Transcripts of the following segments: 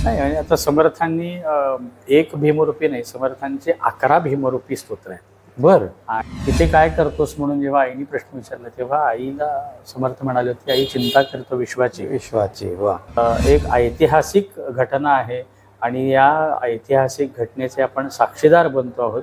नाही, आणि आता समर्थांनी एक भीमरूपी नाही, समर्थांचे 11 भीमरूपी स्तोत्र आहेत. बर. आणि तिथे काय करतोस म्हणून जेव्हा आईने प्रश्न विचारला तेव्हा आईला समर्थ म्हणाले होते, आई चिंता करतो विश्वाची. वा. एक ऐतिहासिक घटना आहे आणि या ऐतिहासिक घटनेचे आपण साक्षीदार बनतो आहोत.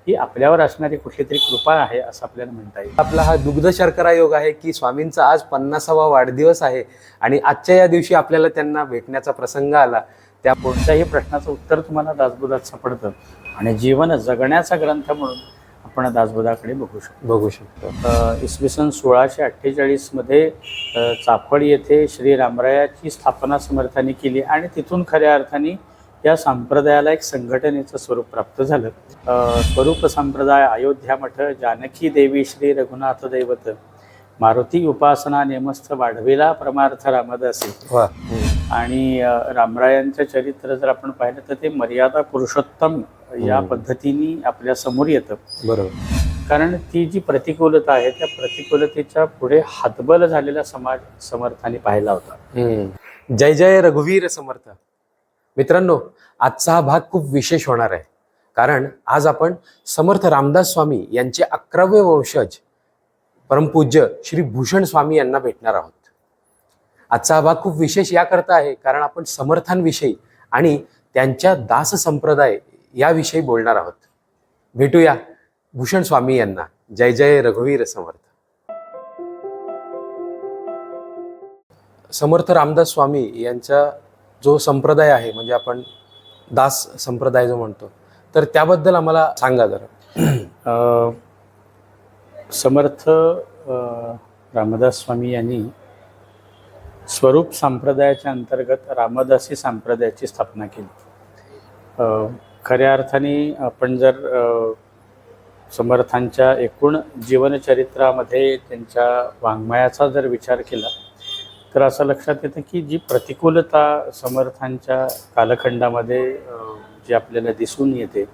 ही आपल्यावर असणारी कुठली तरी कृपा आहे असं आपल्याला म्हणता येईल. आपला हा दुग्ध शर्करा योग आहे की स्वामींचा आज 50वा वाढदिवस आहे आणि आजच्या या दिवशी आपल्याला त्यांना भेटण्याचा प्रसंग आला. त्या कोणत्याही प्रश्नाचं उत्तर तुम्हाला दासबोधात सापडतं आणि जीवन जगण्याचा ग्रंथ म्हणून आपण दासबोधाकडे बघू शकतो. इसवी सन 1648 मध्ये चाफळ येथे श्री रामरायाची स्थापना समर्थांनी केली आणि तिथून खऱ्या अर्थाने या संप्रदायाला एक संघटनेचं स्वरूप प्राप्त झालं. स्वरूप संप्रदाय, अयोध्या मठ, जानकी देवी श्री रघुनाथ दैवत, मारुती उपासना नेमस्थ वाढविला परमार्थ रामदासी. आणि रामरायांचं चरित्र जर आपण पाहिलं तर ते मर्यादा पुरुषोत्तम या पद्धतीने आपल्या समोर येतं. बरोबर. कारण ती जी प्रतिकूलता आहे त्या प्रतिकूलतेच्या पुढे हातबल झालेला समाज समर्थांनी पाहिला होता. जय जय रघुवीर समर्थ. मित्रांनो, आजचा हा भाग खूप विशेष होणार आहे कारण आज आपण समर्थ रामदास स्वामी यांचे 11वे वंशज परमपूज्य श्री भूषण स्वामी यांना भेटणार आहोत. आजचा हा भाग खूप विशेष याकरता आहे कारण आपण समर्थांविषयी आणि त्यांच्या दास संप्रदाय याविषयी बोलणार आहोत. भेटूया भूषण स्वामी यांना. जय जय रघुवीर समर्थ. समर्थ रामदास स्वामी यांचा जो संप्रदाय आहे म्हणजे आपण दास संप्रदाय जो म्हणतो तर त्याबद्दल आम्हाला सांगा जरा. समर्थ रामदास स्वामी यांनी स्वरूप संप्रदायाच्या अंतर्गत रामदासी संप्रदायाची स्थापना केली. खऱ्या अर्थाने आपण जर समर्थांच्या एकूण जीवनचरित्रामध्ये त्यांच्या वाङ्मयाचा जर विचार केला तर असं लक्षात येतं की जी प्रतिकूलता समर्थांच्या कालखंडामध्ये जी आपल्याला दिसून येते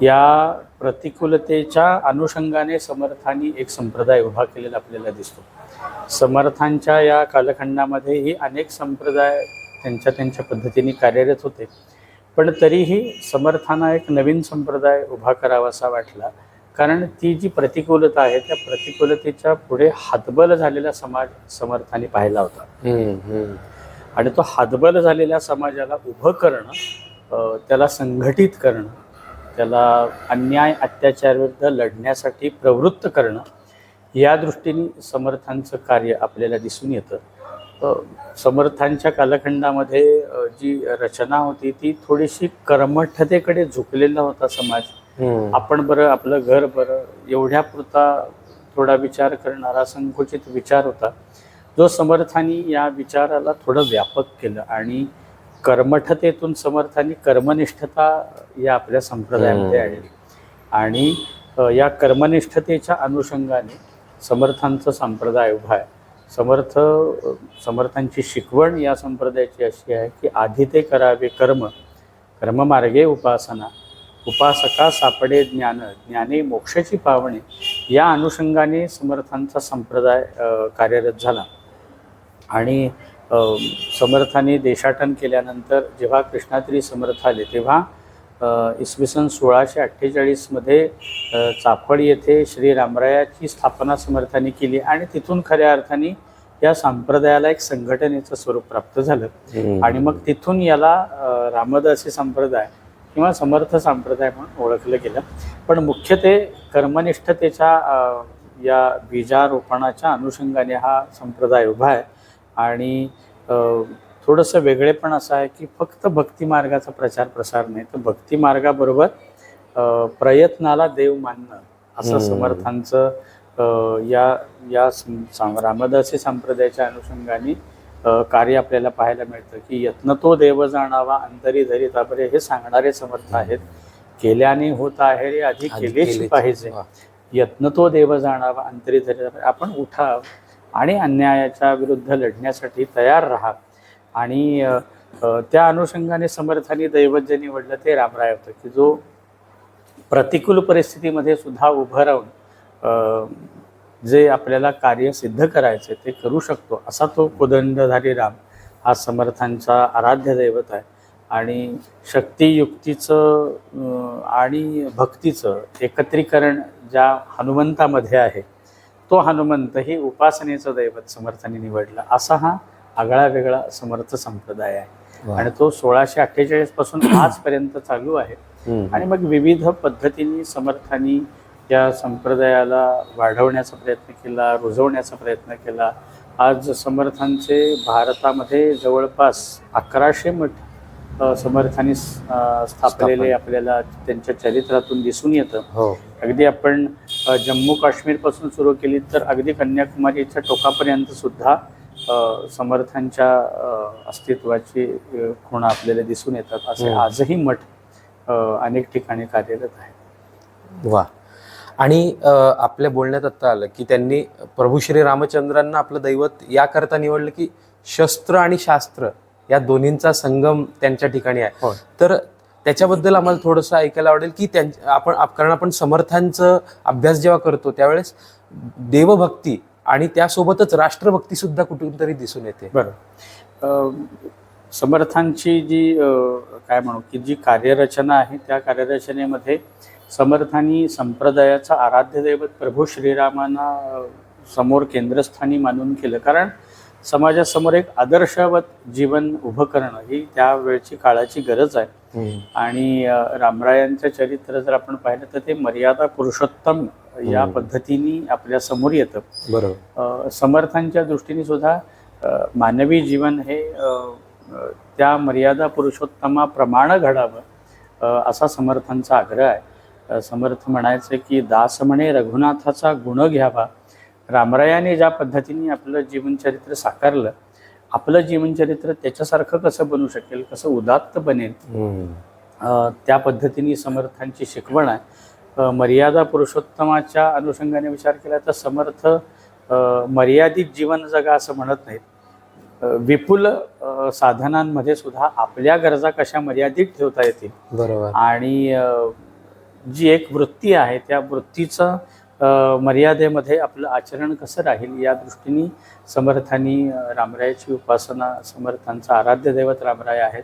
या प्रतिकूलतेच्या अनुषंगाने समर्थांनी एक संप्रदाय उभा केलेला आपल्याला दिसतो. समर्थांच्या या कालखंडामध्येही अनेक संप्रदाय त्यांच्या पद्धतीने कार्यरत होते, पण तरीही समर्थांना एक नवीन संप्रदाय उभा करावासा वाटला कारण ती जी प्रतिकूलता आहे त्या प्रतिकूलतेच्या पुढे हातबल झालेला समाज समर्थांनी पाहिला होता. आणि तो हातबल झालेल्या समाजाला उभं करणं, त्याला संघटित करणं, त्याला अन्याय अत्याचाराविरुद्ध लढण्यासाठी प्रवृत्त करणं या दृष्टीने समर्थांचं कार्य आपल्याला दिसून येतं. समर्थांच्या कालखंडामध्ये जी रचना होती ती थोडीशी कर्मठतेकडे झुकलेला होता समाज. आपण बरं, आपलं घर बरं, एवढ्यापुरता थोडा विचार करणारा संकुचित विचार होता जो समर्थांनी या विचाराला थोडं व्यापक केलं आणि कर्मठतेतून समर्थांनी कर्मनिष्ठता या आपल्या संप्रदायामध्ये आणली. आणि या कर्मनिष्ठतेच्या अनुषंगाने समर्थांचा संप्रदाय उभा आहे. समर्थांची शिकवण या संप्रदायाची अशी आहे की आधी ते करावे कर्म, कर्ममार्गे उपासना, उपासका सापडे ज्ञान, ज्ञाने मोक्षाची पावणे या अनुषंगाने समर्थांचा संप्रदाय कार्यरत झाला. आणि समर्थांनी देशाटन केल्यानंतर जेव्हा कृष्णात्री समर्थ आले तेव्हा इसवी सन 1648 मध्ये चाफळ येथे श्री रामरायाची स्थापना समर्थांनी केली आणि तिथून खऱ्या अर्थाने या संप्रदायाला एक संघटनेचं स्वरूप प्राप्त झालं. आणि मग तिथून याला रामदासी संप्रदाय किंवा समर्थ संप्रदाय म्हणून ओळखलं गेलं. पण मुख्य ते कर्मनिष्ठतेच्या या बीजारोपणाच्या अनुषंगाने हा संप्रदाय उभा आहे. आणि थोडंसं वेगळेपण असं आहे की फक्त भक्ती मार्गाचा प्रचार प्रसार नाही तर भक्ती मार्गाबरोबर प्रयत्नाला देव मानणं असं समर्थांचं या रामदासी संप्रदायाच्या अनुषंगाने कार्य आपल्याला पाहायला मिळतं की यत्न तो देव जाणावा अंतरी धरी तापरे हे सांगणारे समर्थ आहेत. केल्याने होत आहे रे आधी केलेच पाहिजे, यत्न तो देव जाणावा अंतरी धरी तापरे. आपण उठा आणि अन्यायाच्या विरुद्ध लढण्यासाठी तयार राहा. आणि त्या अनुषंगाने समर्थांनी दैवत जे निवडलं ते रामराय होतं की जो प्रतिकूल परिस्थितीमध्ये सुद्धा उभं राहून जे आपल्याला कार्य सिद्ध करायचे ते करू शकतो असा तो कोदंडधारी राम हा समर्थांचा आराध्य दैवत आहे. आणि शक्तियुक्तीचं आणि भक्तीचं एकत्रीकरण ज्या हनुमंतामध्ये आहे, तो हनुमंत ही उपासनेचं दैवत समर्थांनी निवडला. असा हा आगळा वेगळा समर्थ संप्रदाय आहे आणि तो 1648 पासून आजपर्यंत चालू आहे. आणि मग विविध पद्धतीने समर्थांनी या संप्रदायाला वाढवण्याचा प्रयत्न केला, रुजवण्याचा प्रयत्न केला. आज समर्थांचे भारतामध्ये जवळपास 1100 मठ समर्थांनी स्थापलेले आपल्याला त्यांच्या चरित्रातून दिसून येतं. अगदी आपण जम्मू काश्मीरपासून सुरू केली तर अगदी कन्याकुमारीच्या टोकापर्यंत सुद्धा समर्थांच्या अस्तित्वाची खुणा आपल्याला दिसून येतात. असे आजही मठ अनेक ठिकाणी कार्यरत आहेत. वा. आणि आपल्या बोलण्यात आता आलं की त्यांनी प्रभू श्री रामचंद्रांना आपलं दैवत याकरता निवडलं की शस्त्र आणि शास्त्र या दोन्हींचा संगम त्यांच्या ठिकाणी आहे. तर त्याच्याबद्दल आम्हाला थोडंसं ऐकायला आवडेल की कारण आपण समर्थांचं अभ्यास जेव्हा करतो त्यावेळेस देवभक्ती आणि त्यासोबतच राष्ट्रभक्ती सुद्धा कुठून तरी दिसून येते. बरं. समर्थांची जी काय म्हणू की जी कार्यरचना आहे त्या कार्यरचनेमध्ये समर्थांनी संप्रदायाचा आराध्य दैवत प्रभू श्रीरामांना समोर केंद्रस्थानी मानून केलं. कारण समाजासमोर एक आदर्शवत जीवन उभं करणं ही त्यावेळची काळाची गरज आहे. आणि रामरायांचं चरित्र जर आपण पाहिलं तर ते मर्यादा पुरुषोत्तम या पद्धतीने आपल्या समोर येतं. बरोबर. समर्थांच्या दृष्टीने सुद्धा मानवी जीवन हे त्या मर्यादा पुरुषोत्तमाप्रमाणे घडावं असा समर्थांचा आग्रह आहे. समर्थ म्हणायचे की दास म्हणे रघुनाथाचा गुण घ्यावा. रामरायाने ज्या पद्धतीने आपलं जीवनचरित्र साकारलं, आपलं जीवनचरित्र त्याच्यासारखं कसं बनू शकेल, कसं उदात्त बनेल, त्या पद्धतीने समर्थांची शिकवण आहे. मर्यादा पुरुषोत्तमाच्या अनुषंगाने विचार केला तर समर्थ मर्यादित जीवन जगा असं म्हणत नाहीत. विपुल साधनांमध्ये सुद्धा आपल्या गरजा कशा मर्यादित ठेवता येतील. बरोबर. आणि जी एक वृत्ती आहे त्या वृत्तीचं मर्यादेमध्ये आपलं आचरण कसं राहील या दृष्टीने समर्थांनी रामरायाची उपासना, समर्थांचा आराध्य दैवत रामराय आहेत.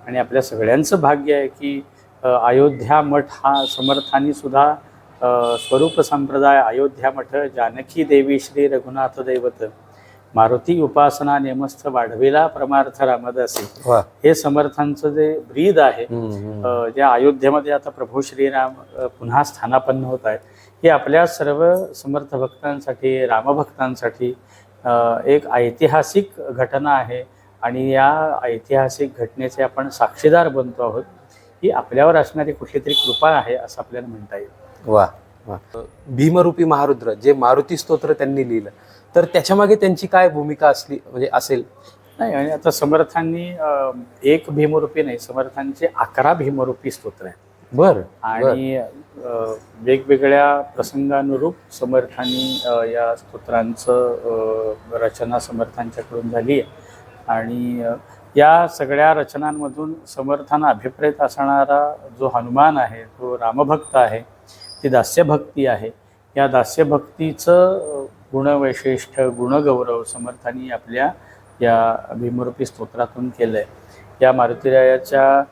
आणि आपल्या सगळ्यांचं भाग्य आहे की अयोध्या मठ हा समर्थांनी सुद्धा स्वरूप संप्रदाय अयोध्या मठ जानकी देवी श्री रघुनाथ दैवत मारुती उपासना नेमस्थ वाढविला परमार्थ रामदासी, हे समर्थांचं जे ब्रीद आहे ज्या अयोध्येमध्ये आता प्रभू श्रीराम पुन्हा स्थानापन्न होत आहेत, हे आपल्या सर्व समर्थ भक्तांसाठी, रामभक्तांसाठी एक ऐतिहासिक घटना आहे. आणि या ऐतिहासिक घटनेचे आपण साक्षीदार बनतो आहोत. ही आपल्यावर असणारी कुठली तरी कृपा आहे असं आपल्याला म्हणता येईल. वा वा. भीमरूपी महारुद्र जे मारुती स्तोत्र त्यांनी लिहिलं, तर त्याच्यामागे त्यांची काय भूमिका असली म्हणजे असेल? नाही, आणि आता समर्थांनी एक भीमरूपी नाही, समर्थांचे 11 भीमरूपी स्तोत्र आहेत. बर. आणि वेगवेगळ्या प्रसंगानुरूप समर्थांनी या स्तोत्रांचं रचना समर्थांच्याकडून झाली आहे. आणि या सगळ्या रचनांमधून समर्थांना अभिप्रेत असणारा जो हनुमान आहे, तो रामभक्त आहे, ती दास्यभक्ती आहे. या दास्यभक्तीचं गुणवैशिष्ट्य, गुणगौरव समर्थांनी आपल्या या भीमरूपी स्तोत्रातून केलं आहे. या मारुतीरायाच्या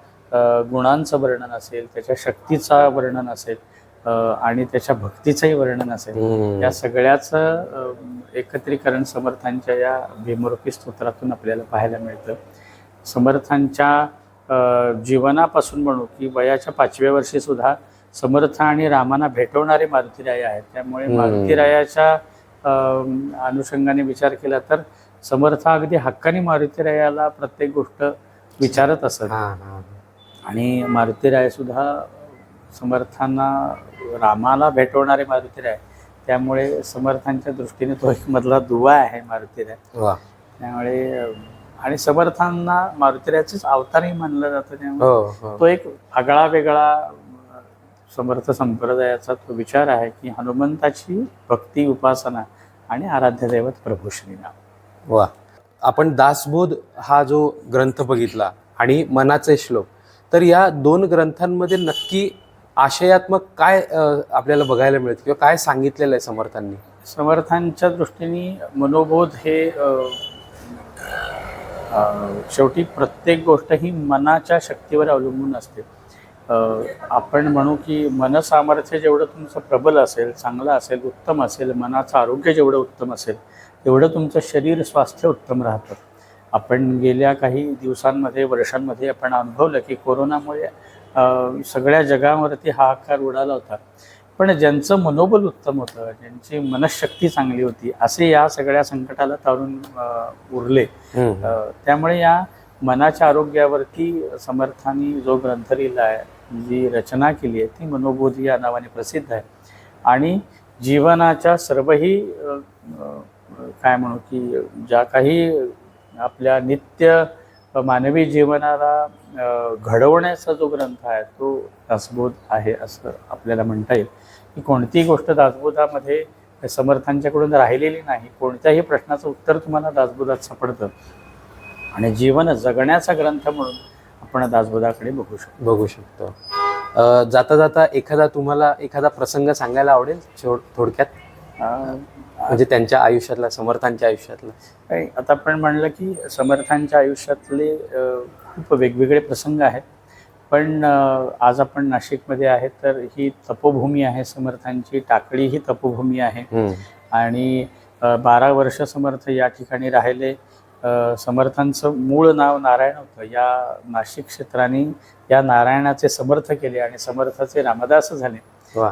गुणांचं वर्णन असेल, त्याच्या शक्तीचा वर्णन असेल आणि त्याच्या भक्तीचंही वर्णन असेल, या सगळ्याचं एकत्रीकरण समर्थांच्या या भीमरूपी स्तोत्रातून आपल्याला पाहायला मिळतं. समर्थांच्या जीवनापासून म्हणू की वयाच्या 5व्या वर्षी सुद्धा समर्थ आणि रामांना भेटवणारे मारुतीराय आहेत. त्यामुळे मारुतीरायाच्या अनुषंगाने विचार केला तर समर्थ अगदी हक्काने मारुतीरायाला प्रत्येक गोष्ट विचारत असत. आणि मारुतीराय सुद्धा समर्थांना रामाला भेटवणारे मारुतीराय, त्यामुळे समर्थांच्या दृष्टीने तो एक मधला दुवा आहे मारुतीराय. त्यामुळे आणि समर्थांना मारुतीरायाचेच अवतारही मानलं जातं. त्यामुळे तो एक आगळा वेगळा समर्थ संप्रदायाचा तो विचार आहे की हनुमंताची भक्ती, उपासना आणि आराध्य दैवत प्रभू श्रीराम. वा. आपण दासबोध हा जो ग्रंथ बघितला आणि मनाचे श्लोक, तर या 2 ग्रंथांमध्ये नक्की आशयात्मक काय आपल्याला बघायला मिळतं किंवा काय सांगितलेलं आहे समर्थांनी? समर्थांच्या दृष्टीने मनोबोध हे शेवटी प्रत्येक गोष्ट ही मनाच्या शक्तीवर अवलंबून असते. आपण म्हणू की मनसामर्थ्य जेवढं तुमचं प्रबल असेल, चांगलं असेल, उत्तम असेल, मनाचं आरोग्य जेवढं उत्तम असेल, तेवढं तुमचं शरीर स्वास्थ्य उत्तम राहतं. आपण गेल्या काही दिवसांमध्ये, वर्षांमध्ये आपण अनुभवलं की कोरोनामुळे सगळ्या जगावरती हाहाकार उडाला होता. पण ज्यांचं मनोबल उत्तम होतं, ज्यांची मनःशक्ती चांगली होती, असे या सगळ्या संकटाला तारून उरले. त्यामुळे या मनाच्या आरोग्यावरती समर्थांनी जो ग्रंथ लिहिला आहे, जी रचना केली आहे, ती मनोबोधी या नावाने प्रसिद्ध आहे. आणि जीवनाच्या सर्वही काय म्हणू की ज्या काही आपल्या नित्य मानवी जीवनाला घडवण्याचा जो ग्रंथ आहे तो दासबोध आहे असं आपल्याला म्हणता येईल. की कोणतीही गोष्ट दासबोधामध्ये समर्थांच्याकडून राहिलेली नाही. कोणत्याही प्रश्नाचं उत्तर तुम्हाला दासबोधात सापडतं. आणि जीवन जगण्याचा ग्रंथ म्हणून आपण दासबोधाकडे बघू शकतो. जाता जाता तुम्हाला एखादा प्रसंग सांगायला आवडेल थोडक्यात, म्हणजे त्यांच्या आयुष्यातला, समर्थांच्या आयुष्यातला? आता आपण म्हणलं की समर्थांच्या आयुष्यातले खूप वेगवेगळे प्रसंग आहेत. पण आज आपण नाशिकमध्ये आहे, तर ही तपोभूमी आहे समर्थांची. टाकळी ही तपोभूमी आहे. आणि 12 वर्ष समर्थ या ठिकाणी राहिले. समर्थांचं मूळ नाव नारायण होतं. या नाशिक क्षेत्राने या नारायणाचे समर्थ केले आणि समर्थाचे रामदास झाले.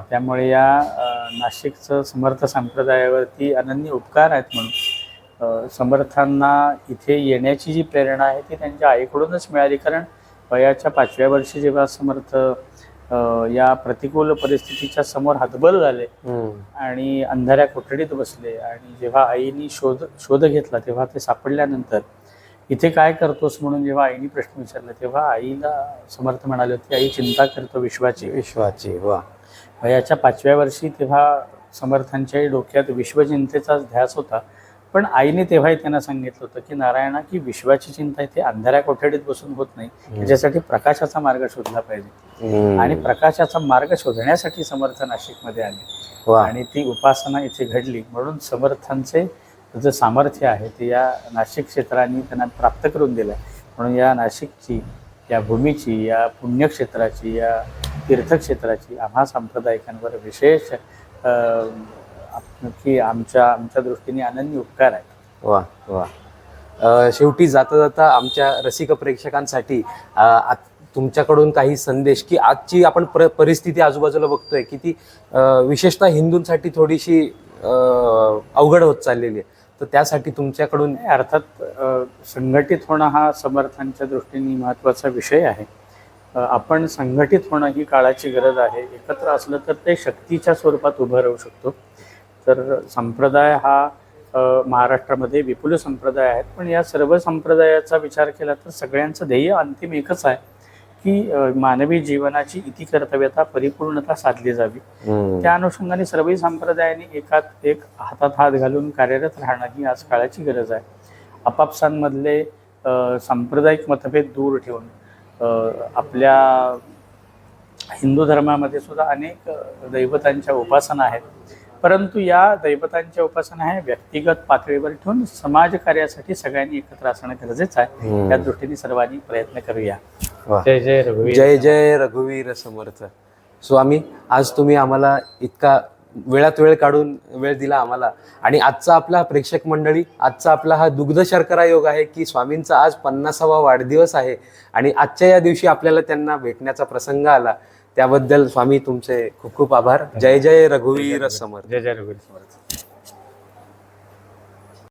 त्यामुळे या नाशिकचं समर्थ संप्रदायावरती अनन्य उपकार आहेत. म्हणून समर्थांना इथे येण्याची जी प्रेरणा आहे ती त्यांच्या आईकडूनच मिळाली. कारण वयाच्या 5व्या वर्षी जेव्हा समर्थ या प्रतिकूल परिस्थितीच्या समोर हतबल झाले आणि अंधाऱ्या कोठडीत बसले, आणि जेव्हा आईनी शोध घेतला तेव्हा ते सापडल्यानंतर इथे काय करतोस म्हणून जेव्हा आईने प्रश्न विचारला, तेव्हा आईला समर्थ म्हणाले होते, आई चिंता करतो विश्वाची. वयाच्या 5व्या वर्षी तेव्हा समर्थांच्याही डोक्यात विश्वचिंतेचाच ध्यास होता. पण आईने तेव्हाही त्यांना सांगितलं होतं की नारायणा, की विश्वाची चिंता इथे अंधाऱ्या कोठडीत बसून होत नाही. त्याच्यासाठी प्रकाशाचा मार्ग शोधला पाहिजे. आणि प्रकाशाचा मार्ग शोधण्यासाठी समर्थ नाशिकमध्ये आले आणि ती उपासना इथे घडली. म्हणून समर्थांचे जे सामर्थ्य आहे ते या नाशिक क्षेत्राने त्यांना प्राप्त करून दिलं. म्हणून या नाशिकची, या भूमीची, या पुण्यक्षेत्राची, या तीर्थक्षेत्राची आम्हा सांप्रदायिकांवर विशेष की आमच्या दृष्टीने अनन्य उपकार आहेत. वा वा. शेवटी जाता जाता आमच्या रसिक प्रेक्षकांसाठी तुमच्याकडून काही संदेश, की आजची आपण परिस्थिती आजूबाजूला बघतोय की ती विशेषतः हिंदूंसाठी थोडीशी अवघड होत चाललेली आहे, तर त्यासाठी तुमच्याकडून? अर्थात संघटित होणं हा समर्थांच्या दृष्टीने महत्त्वाचा विषय आहे. आपण संघटित होणं ही काळाची गरज आहे. एकत्र असलं तर ते शक्तीच्या स्वरूपात उभं राहू शकतो. तर संप्रदाय हा महाराष्ट्रामध्ये विपुल संप्रदाय आहेत, पण या सर्व संप्रदायाचा विचार केला तर सगळ्यांचं ध्येय अंतिम एकच आहे की मानवी जीवनाची इतिकर्तव्यता, परिपूर्णता साधली जावी. त्या अनुषंगाने सर्वही संप्रदायांनी एकात एक हातात हात घालून कार्यरत राहणं ही आज काळाची गरज आहे. आपापसांमधले सांप्रदायिक मतभेद दूर ठेवून आपल्या हिंदू धर्मामध्ये सुद्धा अनेक दैवतांच्या उपासना आहेत, परंतु या दैवतांच्या उपासना ह्या व्यक्तिगत पातळीवर ठेवून समाज कार्यासाठी सगळ्यांनी एकत्र असणं गरजेचं आहे. त्या दृष्टीने सर्वांनी प्रयत्न करूया. जय जय रघुवीर. जय जय रघुवीर समर्थ. स्वामी, आज तुम्ही आम्हाला इतका वेळात वेळ काढून वेळ दिला आम्हाला. आणि आजचा आपला प्रेक्षक मंडळी, आजचा आपला हा दुग्ध शर्करा योग आहे की स्वामींचा आज 50वा वाढदिवस आहे आणि आजच्या या दिवशी आपल्याला त्यांना भेटण्याचा प्रसंग आला. त्याबद्दल स्वामी तुमचे खूप खूप आभार. जय जय रघुवीर समर्थ. जय जय रघुवीर समर्थ.